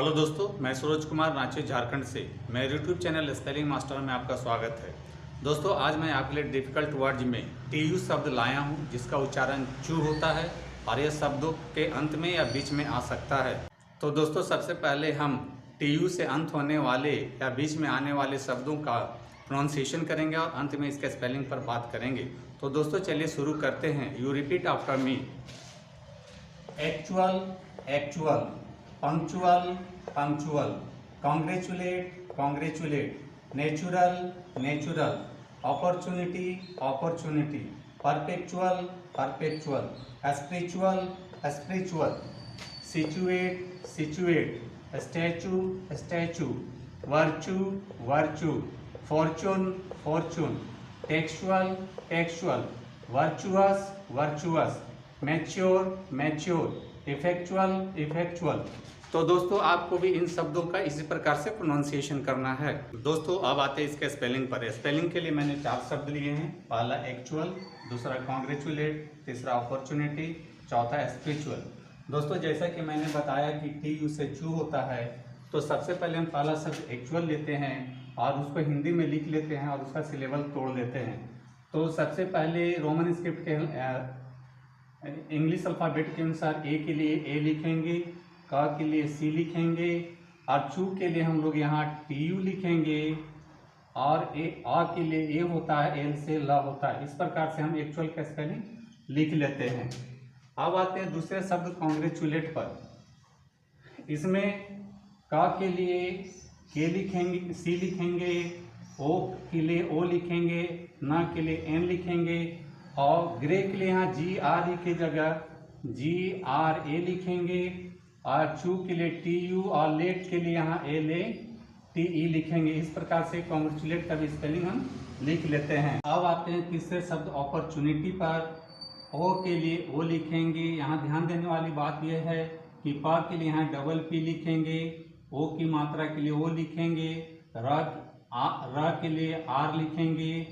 Hello दोस्तों, मैं सूरज कुमार रांची झारखंड से मेरे यूट्यूब चैनल स्पेलिंग मास्टर में आपका स्वागत है। दोस्तों, आज मैं आपके लिए डिफ़िकल्ट वर्ड्स में टीयू शब्द लाया हूं, जिसका उच्चारण चू होता है और यह शब्दों के अंत में या बीच में आ सकता है। तो दोस्तों, सबसे पहले हम टीयू से अंत होने वाले या बीच में आने वाले शब्दों का प्रोनाउंसिएशन करेंगे और अंत में इसके स्पेलिंग पर बात करेंगे। तो दोस्तों, चलिए शुरू करते हैं। You repeat after me. Actual, actual. Punctual, punctual. Congratulate, congratulate. Natural, natural. Opportunity, opportunity. Perpetual, perpetual. Spiritual, spiritual. Situate, situate. Statue, statue. Virtue, virtue. Fortune, Fortune. Textual, textual. Virtuous, virtuous. Mature, mature. Effectual, effectual. तो दोस्तों, आपको भी इन शब्दों का इसी प्रकार से pronunciation करना है। दोस्तों, अब आते हैं इसके स्पेलिंग पर। स्पेलिंग के लिए मैंने 4 शब्द लिए हैं। पहला एक्चुअल, दूसरा कांग्रेचुलेट, तीसरा अपॉर्चुनिटी, चौथा स्पिरिचुअल। दोस्तों, जैसा कि मैंने बताया कि टी से चू होता है, तो सबसे पहले हम पहला शब्द एक्चुअल लेते हैं और उसको हिंदी में लिख लेते हैं और उसका सिलेबल तोड़ लेते हैं। तो सबसे पहले रोमन स्क्रिप्ट के इंग्लिश अल्फ़ाबेट के अनुसार ए के लिए ए लिखेंगे, क के लिए सी लिखेंगे और चू के लिए हम लोग यहाँ टीयू लिखेंगे और आ के लिए ए होता है, एल से ल होता है। इस प्रकार से हम एक्चुअल का स्पेलिंग लिख लेते हैं। अब आते हैं दूसरे शब्द कांग्रेचुलेट पर। इसमें क के लिए के लिखेंगे, सी लिखेंगे, ओ के लिए ओ लिखेंगे, न के लिए एन लिखेंगे और ग्रे के लिए यहाँ जी आर ई की जगह जी आर ए लिखेंगे और चू के लिए टी यू और लेट के लिए यहाँ एल ए टी ई लिखेंगे। इस प्रकार से कांग्रेचुलेट का भी स्पेलिंग हम लिख लेते हैं। अब आते हैं तीसरे शब्द अपॉर्चुनिटी पर। ओ के लिए ओ लिखेंगे। यहाँ ध्यान देने वाली बात यह है कि प के लिए यहाँ डबल पी लिखेंगे, ओ की मात्रा के लिए ओ लिखेंगे, र के लिए आर लिखेंगे,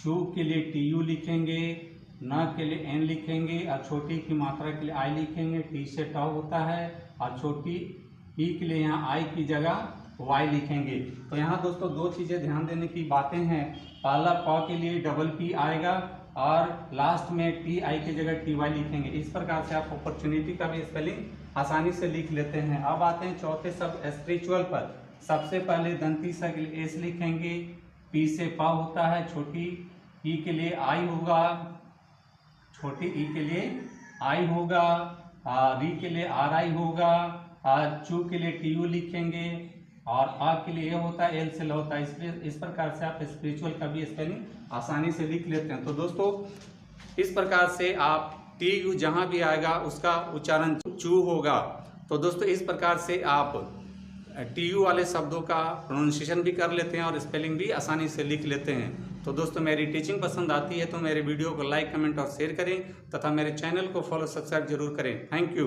चू के लिए टी यू लिखेंगे, न के लिए एन लिखेंगे और छोटी की मात्रा के लिए आई लिखेंगे। टी से ट होता है और छोटी ई के लिए यहाँ आई की जगह वाई लिखेंगे। तो यहाँ दोस्तों 2 चीज़ें ध्यान देने की बातें हैं। पहला प के लिए डबल पी आएगा और लास्ट में टी आई की जगह टी वाई लिखेंगे। इस प्रकार से आप अपॉर्चुनिटी का भी स्पेलिंग आसानी से लिख लेते हैं। अब आते हैं चौथे शब्द स्पिरिचुअल पर। सबसे पहले दंती सा के लिए एस लिखेंगे, पी से प होता है, छोटी ई के लिए आई होगा, छोटी ई के लिए आई होगा, री के लिए आर आई होगा, चू के लिए टी यू लिखेंगे और आ के लिए ये होता है, एल से ल होता है। इस प्रकार से आप स्पिरिचुअल का भी स्पेलिंग आसानी से लिख लेते हैं। तो दोस्तों, इस प्रकार से आप टी यू जहाँ भी आएगा उसका उच्चारण चू होगा। तो दोस्तों, इस प्रकार से आप टी यू वाले शब्दों का प्रोनाउंसिएशन भी कर लेते हैं और स्पेलिंग भी आसानी से लिख लेते हैं। तो दोस्तों, मेरी टीचिंग पसंद आती है तो मेरे वीडियो को लाइक, कमेंट और शेयर करें तथा मेरे चैनल को फॉलो, सब्सक्राइब जरूर करें। Thank you.